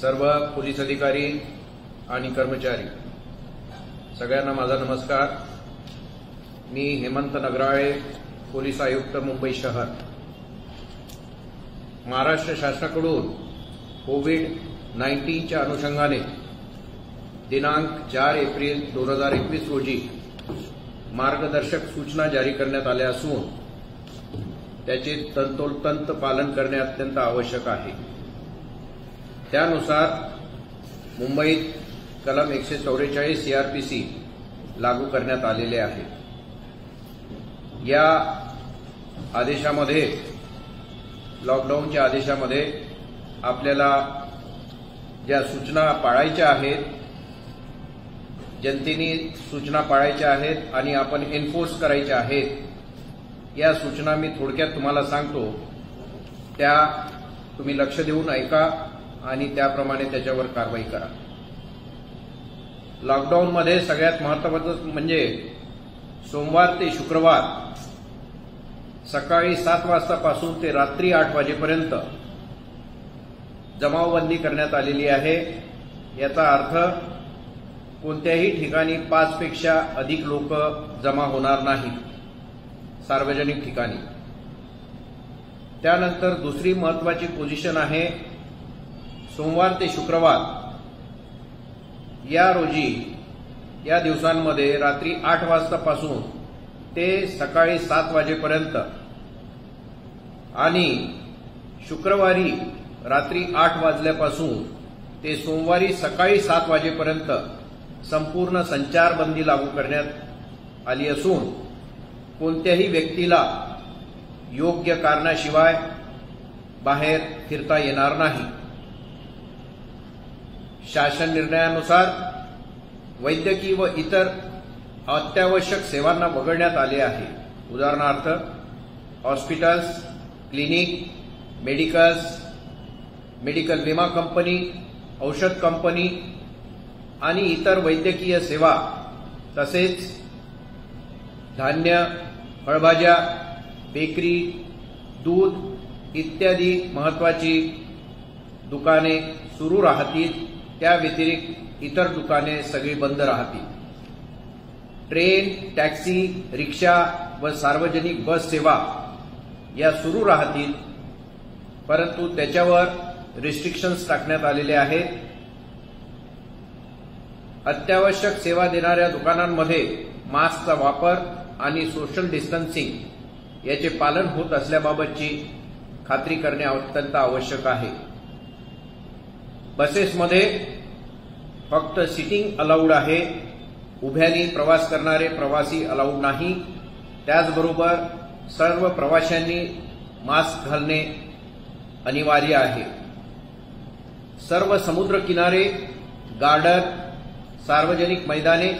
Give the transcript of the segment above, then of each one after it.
सर्व पोलीस अधिकारी आणि कर्मचारी सगळ्यांना माझा नमस्कार। मी हेमंत नगराळे, पोलीस आयुक्त मुंबई शहर। महाराष्ट्र शासनाकडून कोविड-19च्या अनुषंगाने दिनांक 4 एप्रिल 2021 रोजी मार्गदर्शक सूचना जारी करण्यात आल्या असून त्याचे तंतोतंत पालन करणे अत्यंत आवश्यक आहे। त्यानुसार मुंबईत कलम 144 सीआरपीसी लागू करण्यात आलेले आहे। या आदेशामध्ये, लॉकडाऊनच्या आदेशामध्ये आपल्याला ज्या सूचना पाळायच्या आहेत, जनतेने सूचना पाळायच्या आहेत आणि आपण एन्फोर्स करायच्या आहेत, या सूचना मी थोडक्यात तुम्हाला सांगतो। त्या तुम्ही लक्ष देऊन ऐका आणि त्याप्रमाणे त्याच्यावर कारवाई करा। लॉकडाऊनमध्ये सगळ्यात महत्त्वाचं म्हणजे सोमवार ते शुक्रवार सकाळी 7 वाजतापासून ते रात्री 8 वाजेपर्यंत जमावबंदी करण्यात आलेली आहे। याचा अर्थ कोणत्याही ठिकाणी 5 पेक्षा अधिक लोक जमा होणार नाहीत सार्वजनिक ठिकाणी। त्यानंतर दुसरी महत्त्वाची पोझिशन आहे, सोमवार ते शुक्रवार या रोजी, या दिवसांमध्ये रात्री 8 वाजतापासून ते सकाळी 7 वाजेपर्यंत आणि शुक्रवारी रात्री 8 वाजल्यापासून ते सोमवारी सकाळी 7 वाजेपर्यंत संपूर्ण संचारबंदी लागू करण्यात आली असून कोणत्याही व्यक्तीला योग्य कारणाशिवाय बाहेर फिरता येणार नाही। शासन निर्णयानुसार वैद्यकीय व इतर अत्यावश्यक सेवांना वगळण्यात आले आहे। उदाहरणार्थ हॉस्पिटल्स, क्लिनिक, मेडिकल विमा कंपनी, औषध कंपनी आणि इतर वैद्यकीय सेवा, तसेच धान्य, फळभाज्या, बेकरी, दूध इत्यादी महत्त्वाची दुकाने सुरू राहतील। त्या व्यतिरिक्त इतर दुकाने सगळी बंद राहतील। ट्रेन, टॅक्सी, रिक्षा व सार्वजनिक बस सेवा या सुरू राहतील, परंतु त्याच्यावर रिस्ट्रिक्शन्स टाकण्यात आलेले आहेत। अत्यावश्यक सेवा देणाऱ्या दुकानांमध्ये मास्कचा वापर आणि सोशल डिस्टन्सिंग याचे पालन होत असल्याबाबतची खात्री करणे अत्यंत आवश्यक आहे। बसेसमध्ये फक्त सिटिंग अलाउड आहे, उभ्याने प्रवास करणारे प्रवासी अलाउड नाही। त्याचबरोबर सर्व प्रवाशांनी मास्क घालणे अनिवार्य आहे। सर्व समुद्र किनारे, गार्डन, सार्वजनिक मैदाने,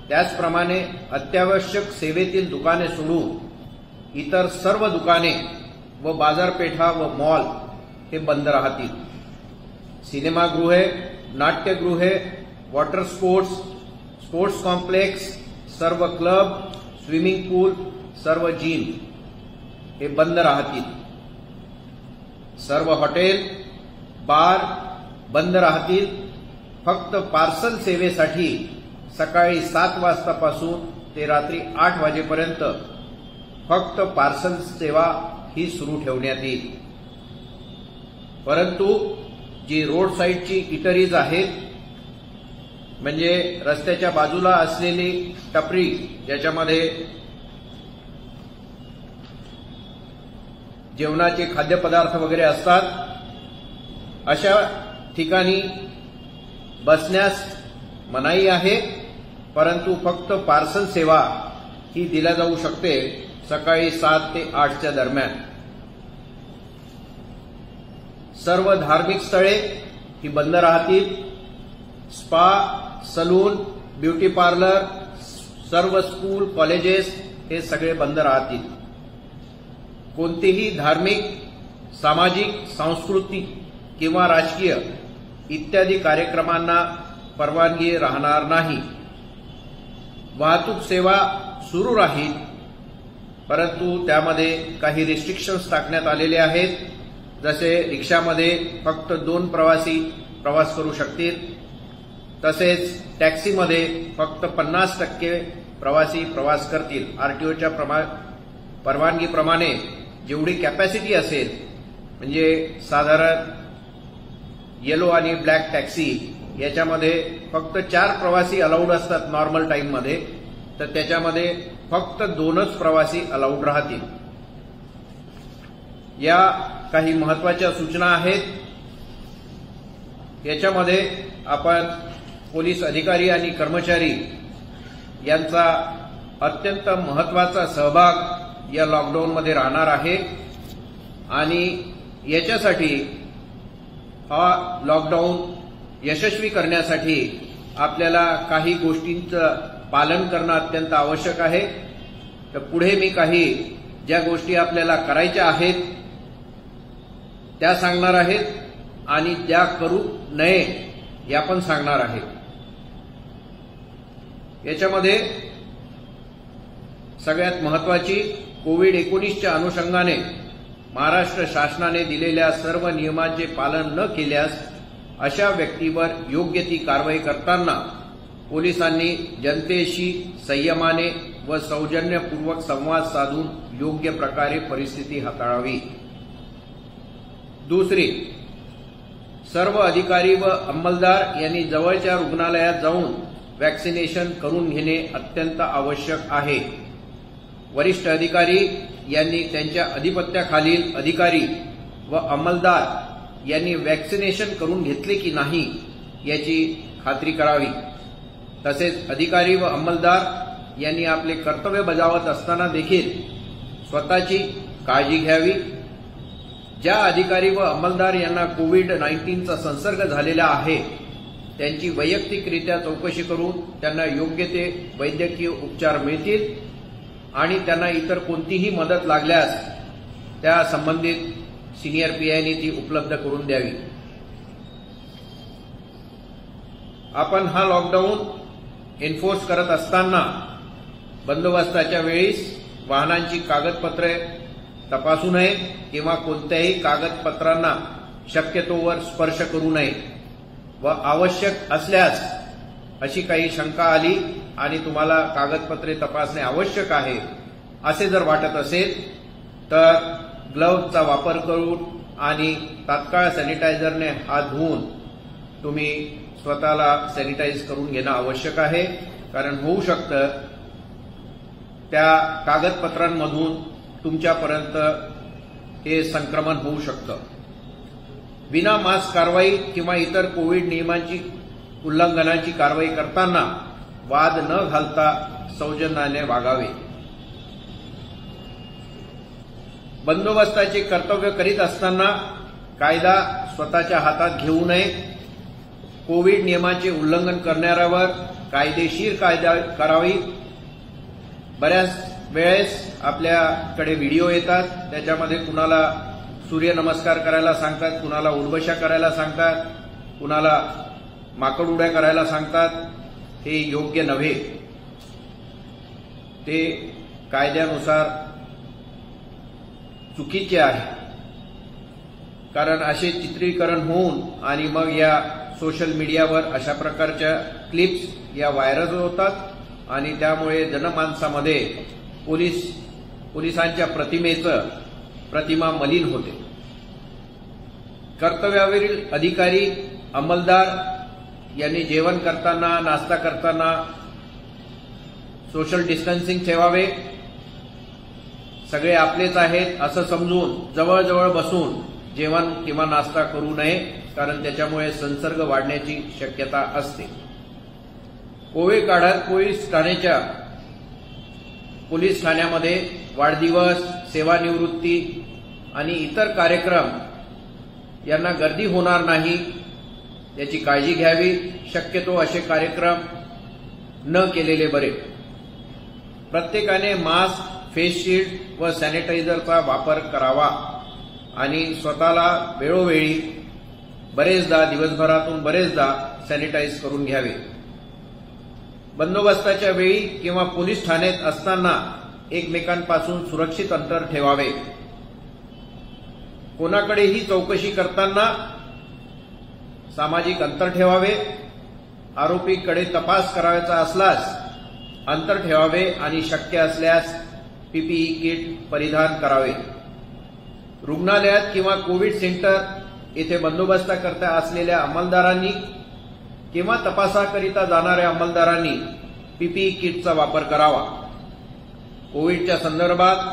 त्याचप्रमाणे अत्यावश्यक सेवेतील दुकाने सोडून इतर सर्व दुकाने व बाजारपेठा व मॉल हे बंद राहतील। सिनेमागृहे, नाट्यगृहे, वॉटर स्पोर्ट्स कॉम्प्लेक्स, सर्व क्लब, स्विमिंग पूल, सर्व जिम हे बंद राहतील। सर्व हॉटेल, बार बंद राहतील। फक्त पार्सल सेवेसाठी सकाळी 7 वाजतापासून ते रात्री 8 वाजेपर्यंत फक्त पार्सल सेवा ही सुरू ठेवण्यात येईल। परंतु जी रोड साईडची इटरीज आहेत, म्हणजे रस्त्याच्या बाजूला असलेली टपरी ज्याच्यामध्ये जेवणाचे खाद्यपदार्थ वगैरे असतात, अशा ठिकाणी बसण्यास मनाई आहे, परंतु फक्त पार्सल सेवा ही दिल्या जाऊ शकते सकाळी 7 ते 8च्या दरम्यान। सर्व धार्मिक स्थळे ही बंद राहतील। स्पा, सलून, ब्युटी पार्लर, सर्व स्कूल, कॉलेजेस हे सगळे बंद राहतील। कोणतेही धार्मिक, सामाजिक, सांस्कृतिक किंवा राजकीय इत्यादी कार्यक्रमांना परवानगी राहणार नाही। वाहतूक सेवा सुरू राहील, परंतु त्यामध्ये काही रिस्ट्रिक्शन्स टाकण्यात आलेले आहेत। जसे रिक्षामध्ये फक्त 2 प्रवासी प्रवास करू शकतील। तसेच टॅक्सीमध्ये फक्त 50% प्रवासी प्रवास करतील। आरटीओच्या परवानगीप्रमाणे जेवढी कॅपॅसिटी असेल, म्हणजे साधारण येलो आणि ब्लॅक टॅक्सी याच्यामध्ये फक्त 4 प्रवासी अलाउड असतात नॉर्मल टाइममध्ये, तर त्याच्यामध्ये फक्त 2च प्रवासी अलाउड राहतील। या काही महत्त्वाच्या सूचना आहेत। याच्यामध्ये आपण पोलीस अधिकारी आणि कर्मचारी यांचा अत्यंत महत्त्वाचा सहभाग या लॉकडाऊनमध्ये राहणार आहे आणि याच्यासाठी हा लॉकडाऊन यशस्वी करण्यासाठी आपल्याला काही गोष्टींचं पालन करणं अत्यंत आवश्यक आहे। तर पुढे मी काही ज्या गोष्टी आपल्याला करायच्या आहेत त्या सांगणार आहेत आणि ज्या करू नये या पण सांगणार आहे। याच्यामध्ये सगळ्यात महत्त्वाची कोविड-19च्या अनुषंगाने महाराष्ट्र शासनाने दिलेल्या सर्व नियमांचे पालन न केल्यास अशा व्यक्तीवर योग्य ती कारवाई करताना पोलिसांनी जनतेशी संयमाने व सौजन्यपूर्वक संवाद साधून योग्य प्रकारे परिस्थिती हाताळावी। दुसरी, सर्व अधिकारी व अंमलदार यांनी जवळच्या रुग्णालयात जाऊन वॅक्सिनेशन करून घेणे अत्यंत आवश्यक आहे। वरिष्ठ अधिकारी यांनी त्यांच्या अधिपत्याखालील अधिकारी व अंमलदार यांनी वॅक्सिनेशन करून घेतले की नाही याची खात्री करावी। तसेच अधिकारी व अंमलदार यांनी आपले कर्तव्य बजावत असताना देखील स्वतःची काळजी घ्यावी। ज्या अधिकारी व अंमलदार यांना कोविड-19चा संसर्ग झालेला आहे त्यांची वैयक्तिकरित्या चौकशी करून त्यांना योग्य ते वैद्यकीय उपचार मिळतील आणि त्यांना इतर कोणतीही मदत लागल्यास त्या संबंधित सिनियर पीआयने ती उपलब्ध करून द्यावी। आपण हा लॉकडाऊन एन्फोर्स करत असताना बंदोबस्ताच्या वेळीस वाहनांची कागदपत्रे तपासू नये किंवा कोणत्याही कागदपत्रांना शक्यतोवर स्पर्श करू नये व आवश्यक असल्यास अशी काही शंका आली आणि तुम्हाला कागदपत्रे तपासणे आवश्यक आहे असे जर वाटत असेल तर ग्लोव्हचा वापर करून आणि तात्काळ सॅनिटायझरने हात धुवून तुम्ही स्वतःला सॅनिटाईज करून घेणं आवश्यक आहे। कारण होऊ शकतं त्या कागदपत्रांमधून तुमच्यापर्यंत हे संक्रमण होऊ शकतं। विना मास्क कारवाई किंवा इतर कोविड नियमांची उल्लंघनाची कारवाई करताना वाद न घालता सौजन्याने वागावे। बंदोबस्ताचे कर्तव्य करीत असताना कायदा स्वतःच्या हातात घेऊ नये। कोविड नियमांचे उल्लंघन करणाऱ्यावर कायदेशीर कारवाई करावी। बऱ्याच वेळेस आपल्याकडे व्हिडिओ येतात, त्याच्यामध्ये कुणाला सूर्यनमस्कार करायला सांगतात, कुणाला उर्वशा करायला सांगतात, कुणाला माकड उड्या करायला सांगतात। हे योग्य नव्हे। ते कायद्यानुसार चुकीचे आहे। कारण असे चित्रीकरण होऊन आणि मग या सोशल मीडियावर अशा प्रकारच्या क्लिप्स या व्हायरल होतात आणि त्यामुळे जनमानसामध्ये पोलिसांच्या प्रतिमा मलिन होते। कर्तव्यावरील अधिकारी अंमलदार यांनी जेवण करताना नाश्ता करताना सोशल डिस्टन्सिंग ठेवावे। सगळे आपलेच आहेत असं समजून जवळजवळ बसून जेवण किंवा नाश्ता करू नये, कारण त्याच्यामुळे संसर्ग वाढण्याची शक्यता असते। कोविड काळात पोलीस ठाण्यामध्ये वाढदिवस, सेवानिवृत्ती आणि इतर कार्यक्रम यांना गर्दी होणार नाही याची काळजी घ्यावी। शक्यतो असे कार्यक्रम न केलेले बरे। प्रत्येकाने मास्क, फेस शील्ड व सॅनिटायझरचा वापर करावा आणि स्वतःला वेळोवेळी दिवसभरातून बरेचदा सॅनिटाईज करून घ्यावे। बंदोबस्ताच्या वेळी किंवा पोलीस ठाण्यात असताना एकमेकांपासून सुरक्षित अंतर ठेवावे। कोणाकडेही चौकशी करताना सामाजिक अंतर ठेवावे, आरोपीकडे तपास करायचा असल्यास अंतर ठेवावे आणि शक्य असल्यास पीपीई किट परिधान करावे. रुग्णालयात किंवा कोविड सेंटर येथे बंदोबस्ताकरता असलेल्या अंमलदारांनी किंवा तपासाकरिता जाणाऱ्या अंमलदारांनी पीपीई किटचा वापर करावा. कोविडच्या संदर्भात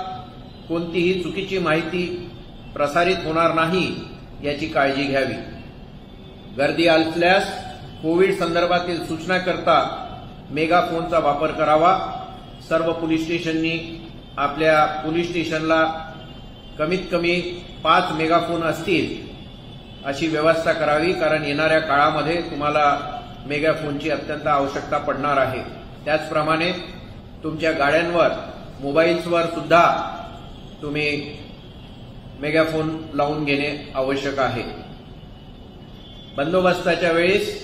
कोणतीही चुकीची माहिती प्रसारित होणार नाही याची काळजी घ्यावी. गर्दी असल्यास कोविड संदर्भातील सूचनाकरता मेगाफोनचा वापर करावा. सर्व पोलीस स्टेशननी आपल्या पोलीस स्टेशनला कमीत कमी 5 मेगाफोन असतील अशी व्यवस्था करावी, कारण येणाऱ्या काळामध्ये तुम्हाला मेगाफोनची अत्यंत आवश्यकता पडणार आहे. त्याचप्रमाणे तुमच्या गाड्यांवर, मोबाईल्सवर सुद्धा तुम्ही मेगाफोन लावून घेणे आवश्यक आहे. बंदोबस्ताच्या वेळेस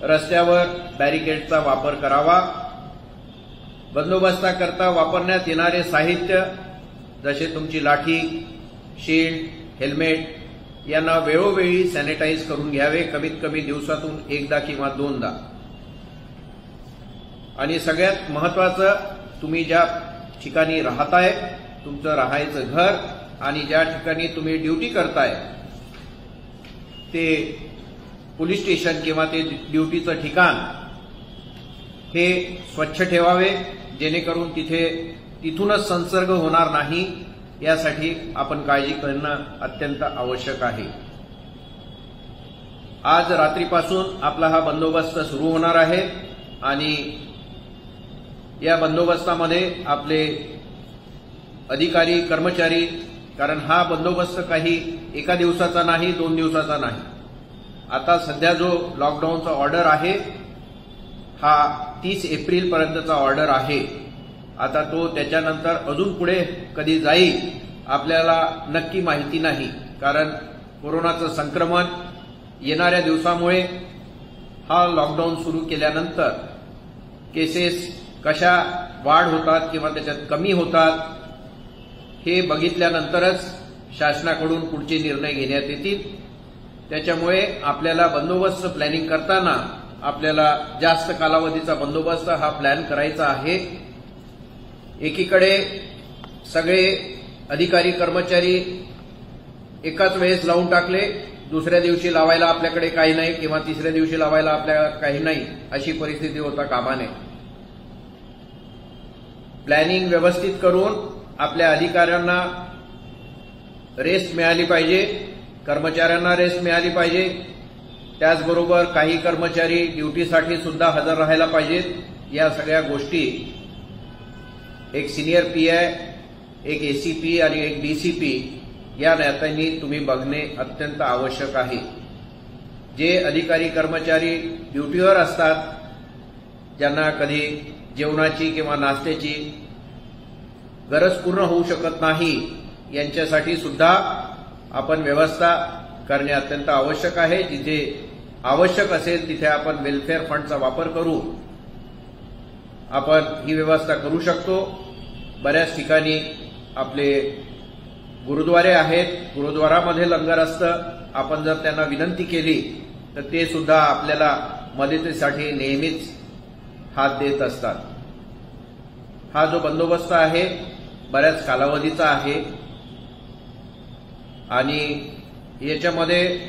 रस्त्यावर बॅरिकेडचा वापर करावा. बंदोबस्ताकरता वापरण्यात येणारे साहित्य जसे तुमची लाठी, शील्ड, हेल्मेट यांना वेळोवेळी सॅनिटाईज करून घ्यावे, कमीत कमी दिवसातून एकदा किंवा 2दा. आणि सगळ्यात महत्वाचं, तुम्ही ज्या ठिकाणी राहताय, तुमचं राहायचं घर आणि ज्या ठिकाणी तुम्ही ड्युटी करताय ते पोलीस स्टेशन किंवा ते ड्युटीचं ठिकाण हे स्वच्छ ठेवावे, जेणेकरून तिथूनच संसर्ग होणार नाही यासाठी आपण काळजी करणं अत्यंत आवश्यक आहे. आज रात्रीपासून आपला हा बंदोबस्त सुरू होणार आहे आणि या बंदोबस्तामध्ये आपले अधिकारी, कर्मचारी, कारण हा बंदोबस्त काही एका दिवसाचा नाही, 2 दिवसाचा नाही. आता सध्या जो लॉकडाऊनचा ऑर्डर आहे हा 30 एप्रिलपर्यंतचा ऑर्डर आहे. आता तो त्याच्यानंतर अजून पुढे कधी जाईल आपल्याला नक्की माहिती नाही, कारण कोरोनाचं संक्रमण येणाऱ्या दिवसामुळे हा लॉकडाऊन सुरू केल्यानंतर केसेस कशा वाढ होतात किंवा त्याच्यात कमी होतात हे बघितल्यानंतरच शासनाकडून पुढचे निर्णय घेण्यात येतील. त्याच्यामुळे आपल्याला बंदोबस्त प्लॅनिंग करताना आपल्याला जास्त कालावधीचा बंदोबस्त हा प्लॅन करायचा आहे. एकीकडे सगळे अधिकारी, कर्मचारी एकाच वेळेस लावून टाकले, दुसऱ्या दिवशी लावायला आपल्याकडे काही नाही किंवा तिसऱ्या दिवशी लावायला आपल्याला काही नाही, अशी परिस्थिती होता कामा नये. प्लॅनिंग व्यवस्थित करून आपल्या अधिकाऱ्यांना रेस्ट मिळाली पाहिजे, कर्मचाऱ्यांना रेस्ट मिळाली पाहिजे. त्याचबरोबर काही कर्मचारी ड्युटीसाठी सुद्धा हजर राहायला पाहिजेत. या सगळ्या गोष्टी एक सिनियर पीआय, एक एसीपी आणि एक डीसीपी या नात्याने तुम्ही बघणे अत्यंत आवश्यक आहे. जे अधिकारी, कर्मचारी ड्युटीवर असतात, ज्यांना कधी जेवणाची किंवा नाश्त्याची गरज पूर्ण होऊ शकत नाही, यांच्यासाठी सुद्धा आपण व्यवस्था करणे अत्यंत आवश्यक आहे. जिथे आवश्यक असेल तिथे आपण वेलफेअर फंडचा वापर करू आपण ही व्यवस्था करू शकतो. बऱ्याच ठिकाणी आपले गुरुद्वारे आहेत, गुरुद्वारामध्ये लंगर असतं. आपण जर त्यांना विनंती केली तर ते सुद्धा आपल्याला मदतीसाठी नेहमीच हात देत असतात. हा जो बंदोबस्त आहे बऱ्याच कालावधीचा आहे आणि याच्यामध्ये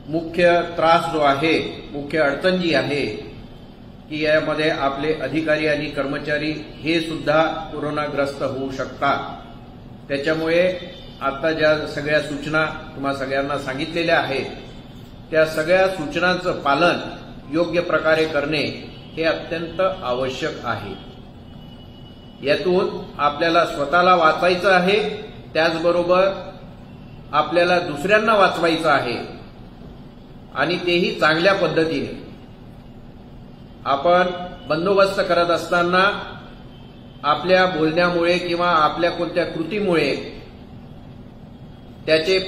मुख्य त्रास जो आहे, मुख्य अडचण जी आहे की यामध्ये आपले अधिकारी आणि कर्मचारी हे सुद्धा कोरोनाग्रस्त होऊ शकतात. त्याच्यामुळे आता ज्या सगळ्या सूचना तुम्हा सगळ्यांना सांगितलेल्या आहेत त्या सगळ्या सूचनांचं पालन योग्य प्रकारे करणे हे अत्यंत आवश्यक आहे. यातून आपल्याला स्वतःला वाचवायचं आहे, त्याचबरोबर आपल्याला दुसऱ्यांना वाचवायचं आहे आणि तेही चांगल्या पद्धतीने. आपण बंदोबस्त करत असताना आपल्या बोलण्यामुळे किंवा आपल्या कोणत्या कृतीमुळे त्याचे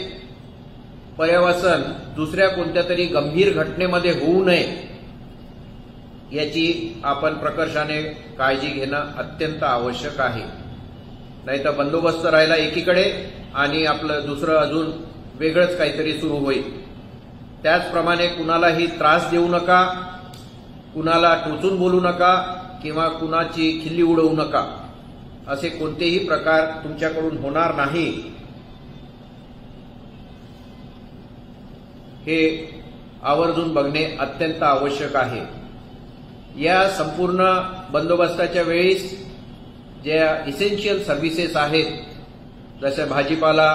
पर्यवसन दुसऱ्या कोणत्या तरी गंभीर घटनेमध्ये होऊ नये याची आपण प्रकर्षाने काळजी घेणं अत्यंत आवश्यक आहे. नाहीतर बंदोबस्त राहिला एकीकडे आणि आपलं दुसरं अजून वेगळंच काहीतरी सुरू होईल. त्याचप्रमाणे कुणालाही त्रास देऊ नका, कुणाला टोचून बोलू नका किंवा कुणाची खिल्ली उडवू नका. असे कोणतेही प्रकार तुमच्याकडून होणार नाही हे आवर्जून बघणे अत्यंत आवश्यक आहे. या संपूर्ण बंदोबस्ताच्या वेळेस ज्या इसेन्शियल सर्व्हिसेस आहेत, जसे भाजीपाला,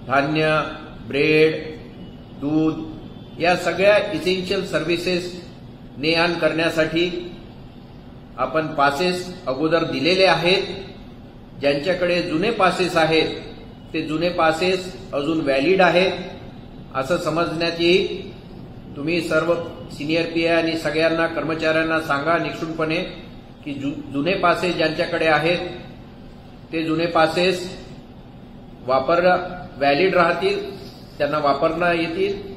धान्य, ब्रेड, दूध, या सगळ्या इसेन्शियल सर्व्हिसेस ने आण करण्यासाठी आपण पासेस अगोदर दिलेले आहेत. ज्यांच्याकडे जुने पासेस आहेत ते जुने पासेस अजून व्हॅलिड आहेत असं समजण्यात येईल. तुम्ही सर्व सिनियर पीए आणि सगळ्यांना कर्मचाऱ्यांना सांगा निक्षुणपणे की जुने पासेस ज्यांच्याकडे आहेत ते जुने पासेस व्हॅलिड राहतील, त्यांना वापरता येतील.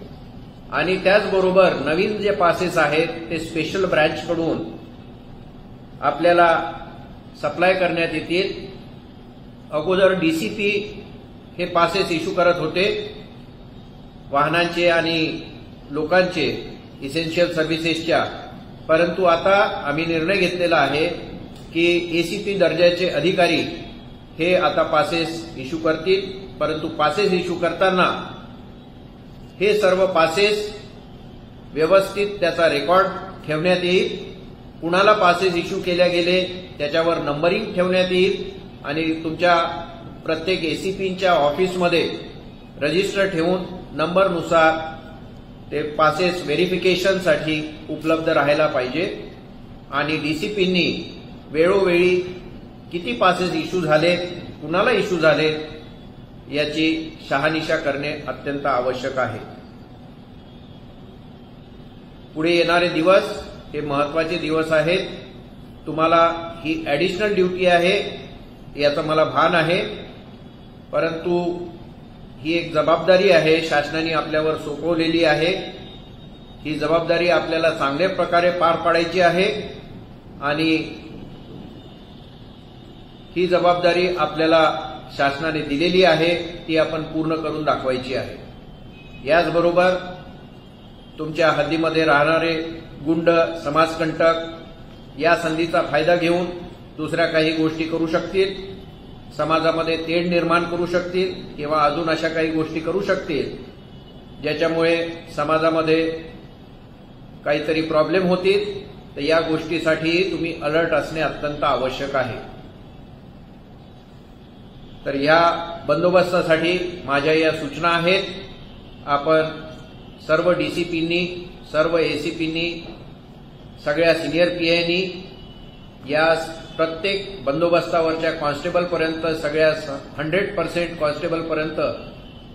आणि त्याचबरोबर नवीन जे पासेस आहेत ते स्पेशल ब्रँचकडून आपल्याला सप्लाय करण्यात येतील. अगोदर डीसीपी हे पासेस इश्यू करत होते वाहनांचे आणि लोकांचे इसेन्शियल सर्व्हिसेसच्या, परंतु आता आम्ही निर्णय घेतलेला आहे की एसीपी दर्जाचे अधिकारी हे आता पासेस इश्यू करतील. परंतु पासेस इश्यू करताना हे सर्व पासेस व्यवस्थित त्याचा रेकॉर्ड ठेवण्यात येईल. कुणाला पासेस इश्यू केल्या गेले त्याच्यावर नंबरिंग ठेवण्यात येईल आणि तुमच्या प्रत्येक एसीपीच्या ऑफिसमध्ये रजिस्टर ठेवून नंबरनुसार ते पासेस व्हेरिफिकेशनसाठी उपलब्ध राहायला पाहिजे. आणि डीसीपींनी वेळोवेळी किती पासेस इश्यू झाले, कुणाला इश्यू झाले याची शहानिशा करणे अत्यंत आवश्यक आहे. पुढे येणारे दिवस हे महत्वाचे दिवस आहेत. तुम्हाला ही ऍडिशनल ड्युटी आहे याचं मला भान आहे, परंतु ही एक जबाबदारी आहे शासनाने आपल्यावर सोपवलेली आहे. ही जबाबदारी आपल्याला चांगल्या प्रकारे पार पाडायची आहे आणि ही जबाबदारी आपल्याला शासनाने दिलेली आहे ती आपण पूर्ण करून दाखवायची आहे. याचबरोबर तुमच्या हद्दीमध्ये राहणारे गुंड, समाजकंटक या संधीचा फायदा घेऊन दुसऱ्या काही गोष्टी करू शकतील, समाजामध्ये तेढ निर्माण करू शकतील किंवा अजून अशा काही गोष्टी करू शकतील ज्याच्यामुळे समाजामध्ये काहीतरी प्रॉब्लेम होतील. तर या गोष्टीसाठी तुम्ही अलर्ट असणे अत्यंत आवश्यक आहे. तर या बंदोबस्तासाठी माझ्या या सूचना आहेत. आपण सर्व डीसीपींनी, सर्व एसीपींनी, सगळ्या सिनियर पीआयनी या प्रत्येक बंदोबस्तावरच्या कॉन्स्टेबलपर्यंत, सगळ्या 100% कॉन्स्टेबलपर्यंत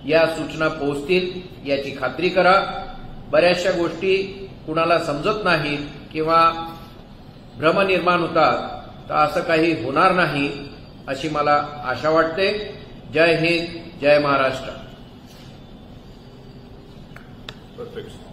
या सूचना पोहोचतील याची खात्री करा. बऱ्याचशा गोष्टी कुणाला समजत नाहीत किंवा भ्रम निर्माण होतात, तर असं काही होणार नाही अशी मला आशा वाटते. जय हिंद, जय महाराष्ट्र. Perfect.